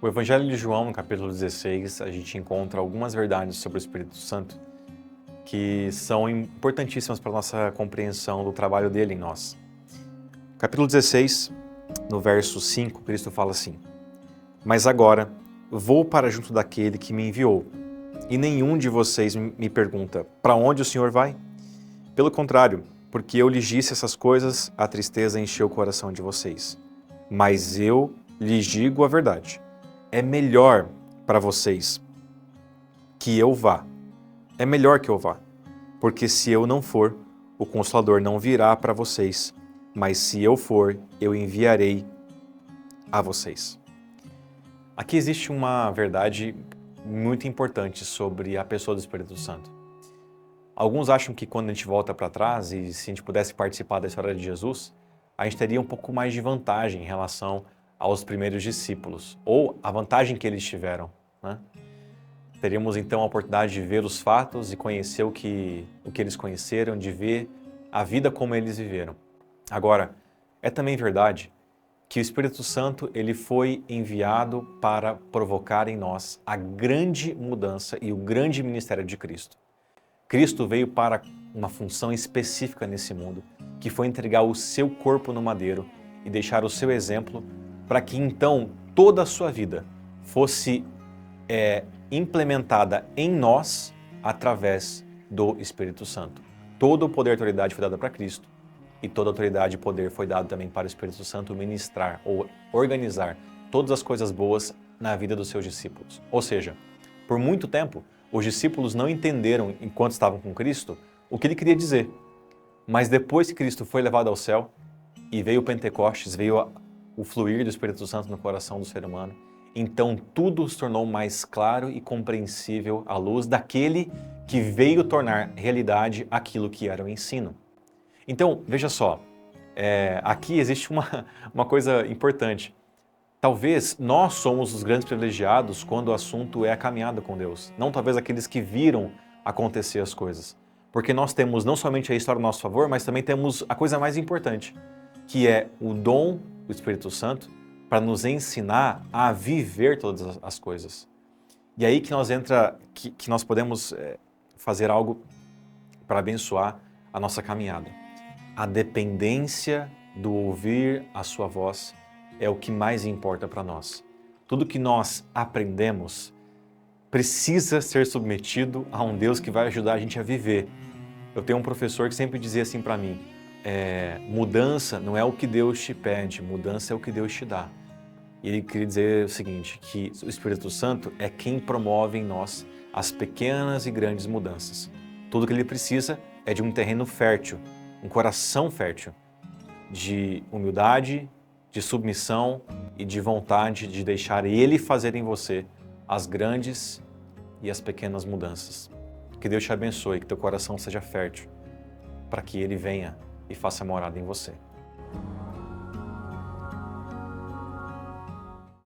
O Evangelho de João, no capítulo 16, a gente encontra algumas verdades sobre o Espírito Santo que são importantíssimas para a nossa compreensão do trabalho dele em nós. Capítulo 16, no verso 5, Cristo fala assim: "Mas agora vou para junto daquele que me enviou, e nenhum de vocês me pergunta, para onde o Senhor vai? Pelo contrário, porque eu lhes disse essas coisas, a tristeza encheu o coração de vocês. Mas eu lhes digo a verdade. É melhor para vocês que eu vá. É melhor que eu vá. Porque se eu não for, o Consolador não virá para vocês. Mas se eu for, eu enviarei a vocês." Aqui existe uma verdade muito importante sobre a pessoa do Espírito Santo. Alguns acham que quando a gente volta para trás e se a gente pudesse participar da história de Jesus, a gente teria um pouco mais de vantagem em relação aos primeiros discípulos, ou a vantagem que eles tiveram, né? Teríamos então a oportunidade de ver os fatos e conhecer o que eles conheceram, de ver a vida como eles viveram. Agora, é também verdade que o Espírito Santo ele foi enviado para provocar em nós a grande mudança e o grande ministério de Cristo. Cristo veio para uma função específica nesse mundo, que foi entregar o seu corpo no madeiro e deixar o seu exemplo para que então toda a sua vida fosse implementada em nós através do Espírito Santo. Todo o poder e autoridade foi dado para Cristo e toda a autoridade e poder foi dado também para o Espírito Santo ministrar ou organizar todas as coisas boas na vida dos seus discípulos. Ou seja, por muito tempo, os discípulos não entenderam, enquanto estavam com Cristo, o que ele queria dizer. Mas depois que Cristo foi levado ao céu e veio o Pentecostes, veio o fluir do Espírito Santo no coração do ser humano, então tudo se tornou mais claro e compreensível à luz daquele que veio tornar realidade aquilo que era o ensino. Então, veja só, aqui existe uma coisa importante. Talvez nós somos os grandes privilegiados quando o assunto é a caminhada com Deus, não talvez aqueles que viram acontecer as coisas. Porque nós temos não somente a história a nosso favor, mas também temos a coisa mais importante, que é o dom do Espírito Santo para nos ensinar a viver todas as coisas. E aí que nós podemos fazer algo para abençoar a nossa caminhada. A dependência do ouvir a sua voz é o que mais importa para nós. Tudo que nós aprendemos precisa ser submetido a um Deus que vai ajudar a gente a viver. Eu tenho um professor que sempre dizia assim para mim, mudança não é o que Deus te pede, mudança é o que Deus te dá. E ele queria dizer o seguinte, que o Espírito Santo é quem promove em nós as pequenas e grandes mudanças. Tudo que ele precisa é de um terreno fértil, um coração fértil, de humildade, de submissão e de vontade de deixar Ele fazer em você as grandes e as pequenas mudanças. Que Deus te abençoe, que teu coração seja fértil, para que Ele venha e faça morada em você.